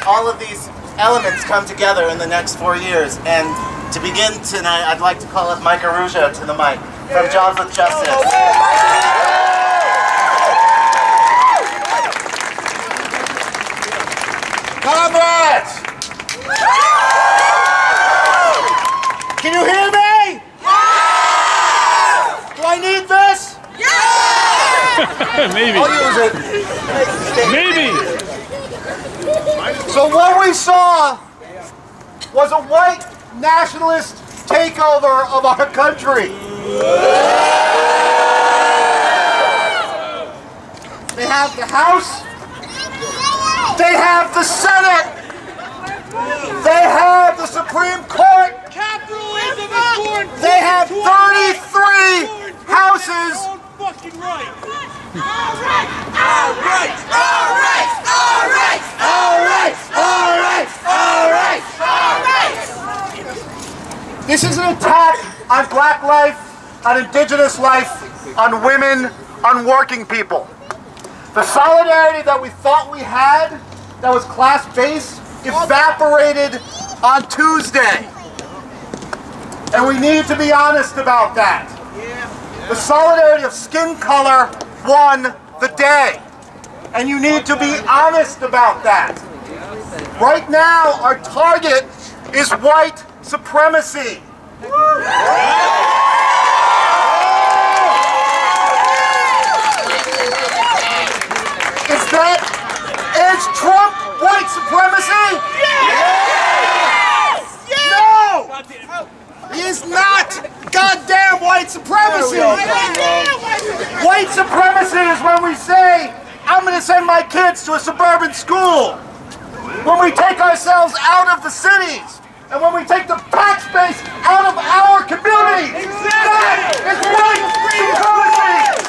all of these elements come together in the next 4 years. And to begin tonight, I'd like to call up Mike Arujo to the mic from Jobs with Justice. Comrades! Can you hear me? Do I need this? Maybe. I'll use it. Maybe. So what we saw was a white nationalist takeover of our country. They have the House. They have the Senate. They have the Supreme Court. Capitalism is born. They have 33 houses. Fucking right. All right, all right, all right, all right, all right, all right, all right. This is an attack on black life, on indigenous life, on women, on working people. The solidarity that we thought we had, that was class-based, evaporated on Tuesday. And we need to be honest about that. The solidarity of skin color won the day. And you need to be honest about that. Right now, our target is white supremacy. Is Trump white supremacy? Yes! Yes! No! He is not goddamn white supremacy! White supremacy is when we say, I'm going to send my kids to a suburban school. When we take ourselves out of the cities. And when we take the tax base out of our communities. That is white supremacy!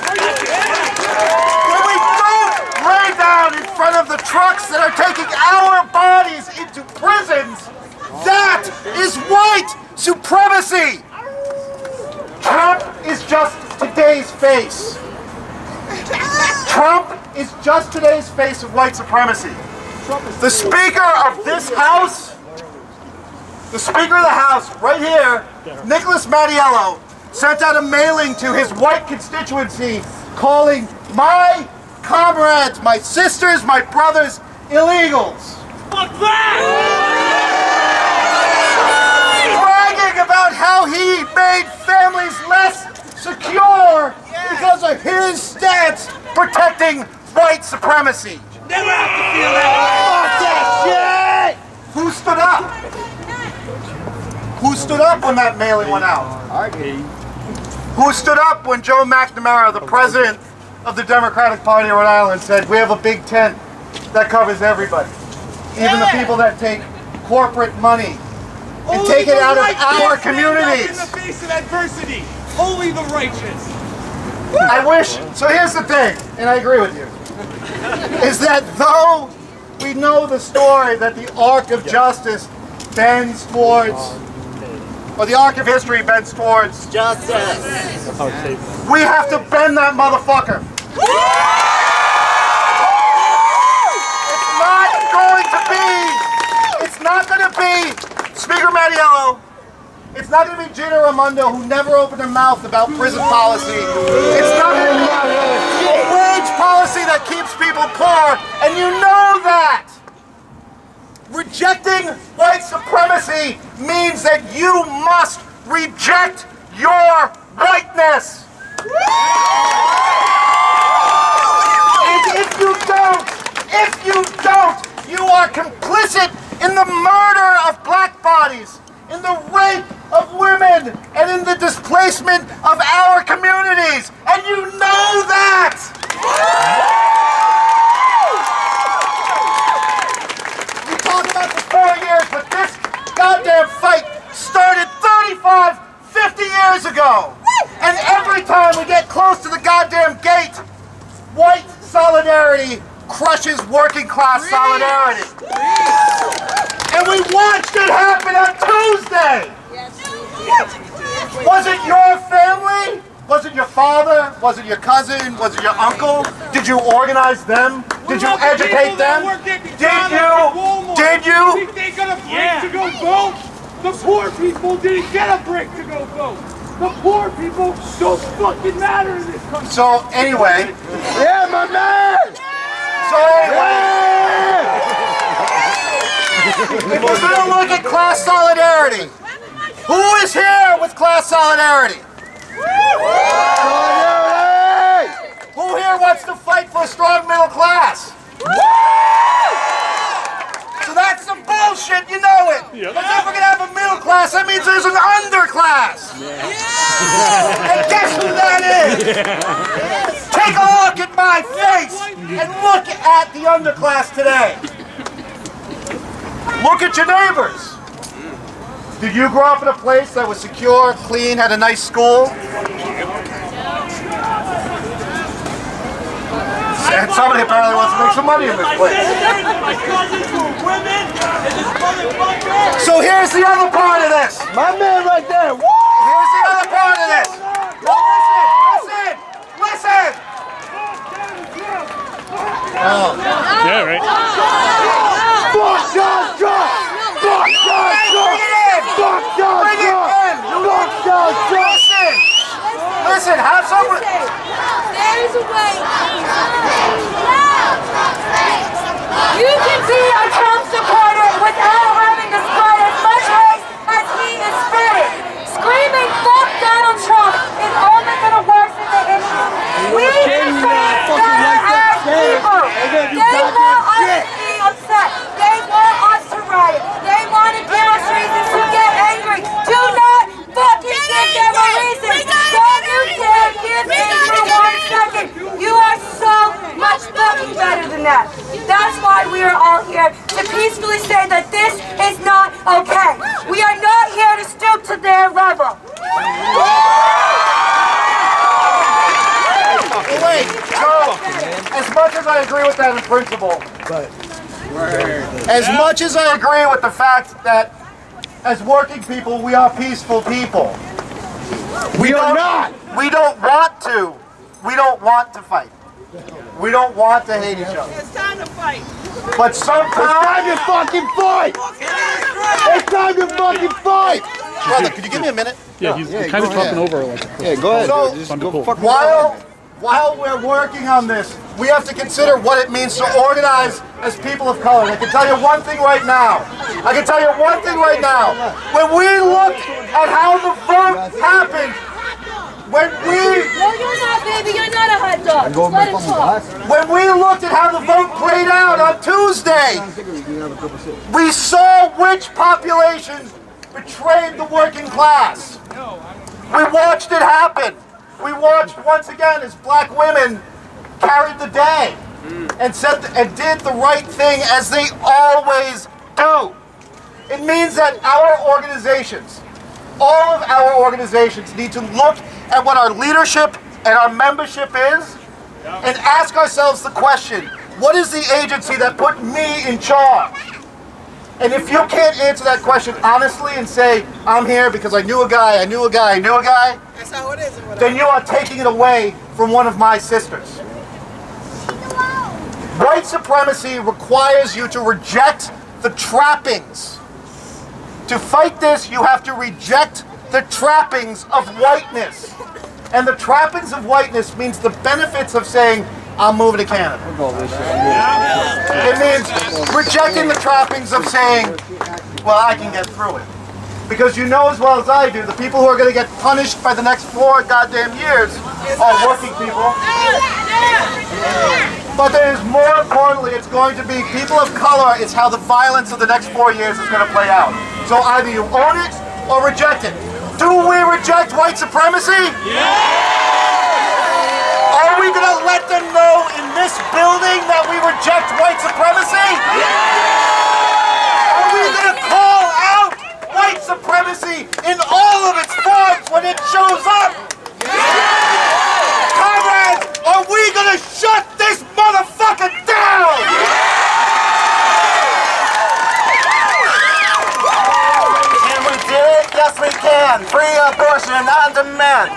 When we don't lay down in front of the trucks that are taking our bodies into prisons, that is white supremacy! Trump is just today's face. Trump is just today's face of white supremacy. The Speaker of this House, the Speaker of the House, right here, Nicholas Mattiello, sent out a mailing to his white constituency calling my comrades, my sisters, my brothers, illegals. Fuck that! Bragging about how he made families less secure because of his stance protecting white supremacy. Never have to feel that Fuck that shit! Who stood up? Who stood up when that mailing went out? Who stood up when Joe McNamara, the president of the Democratic Party of Rhode Island, said, we have a big tent that covers everybody. Even the people that take corporate money and take it out of our communities. In the face of adversity. Only the righteous. I wish, so here's the thing, and I agree with you, is that though we know the story that the arc of justice bends towards, or the arc of history bends towards justice, we have to bend that motherfucker. It's not going to be Speaker Mattiello. It's not going to be Gina Raimondo, who never opened her mouth about prison policy. It's not going to be a wage policy that keeps people poor, and you know that. Rejecting white supremacy means that you must reject your whiteness. And if you don't, you are complicit in the murder of black bodies, in the rape of women, and in the displacement of our communities. And you know that! We talk about the 4 years, but this goddamn fight started 35, 50 years ago. And every time we get close to the goddamn gate, white solidarity crushes working class solidarity. And we watched it happen on Tuesday. Was it your family? Was it your father? Was it your cousin? Was it your uncle? Did you organize them? Did you educate them? Did you Did you? Think they got a break to go vote? The poor people didn't get a break to go vote. The poor people don't fucking matter in this country. So anyway. Yeah, my man! So if we're gonna look at class solidarity, who is here with class solidarity? Who here wants to fight for a strong middle class? So that's some bullshit, you know it. Because if we're gonna have a middle class, that means there's an underclass. And guess who that is? Take a look at my face and look at the underclass today. Look at your neighbors. Did you grow up in a place that was secure, clean, had a nice school? And somebody apparently wants to make some money in this place. So here's the other part of this. My man right there. Woo! Here's the other part of this. Now listen. Oh. Yeah, right. Fuck Donald Trump! Fuck Donald Trump! Fuck Donald Trump! Fuck Donald Trump! Listen, have some. There's a way. You can be a Trump supporter without having to spread as much hate as he is spreading. Screaming "fuck Donald Trump" is only going to worsen the issue. We deserve better as people. They want us to be upset. They want us to riot. They want to give us reasons to get angry. Do not fucking give them a reason. Don't you dare give in for 1 second. You are so much fucking better than that. That's why we are all here to peacefully say that this is not okay. We are not here to stoop to their level. Wait, so as much as I agree with that in principle, as much as I agree with the fact that as working people, we are peaceful people. We don't want to fight. We don't want to hate each other. It's time to fight. But sometimes... It's time to fucking fight! It's time to fucking fight! Brother, could you give me a minute? Yeah, he's kind of talking over like. Yeah, go ahead. So, Just go fuck while we're working on this, we have to consider what it means to organize as people of color. I can tell you one thing right now. When we look at how the vote happened, No, you're not, baby. You're not a hot dog. Just let him talk. when we looked at how the vote played out on Tuesday, we saw which population betrayed the working class. We watched it happen. We watched once again as black women carried the day and did the right thing as they always do. It means that our organizations, all of our organizations, need to look at what our leadership and our membership is and ask ourselves the question, what is the agency that put me in charge? And if you can't answer that question honestly and say, I'm here because I knew a guy, That's how it is. then you are taking it away from one of my sisters. White supremacy requires you to reject the trappings. To fight this, you have to reject the trappings of whiteness. And the trappings of whiteness means the benefits of saying, I'm moving to Canada. It means rejecting the trappings of saying, well, I can get through it. Because you know as well as I do, the people who are going to get punished by the next 4 goddamn years are working people. But there's more importantly, it's going to be people of color. It's how the violence of the next 4 years is going to play out. So either you own it or reject it. Do we reject white supremacy? Are we going to let them know in this building that we reject white supremacy?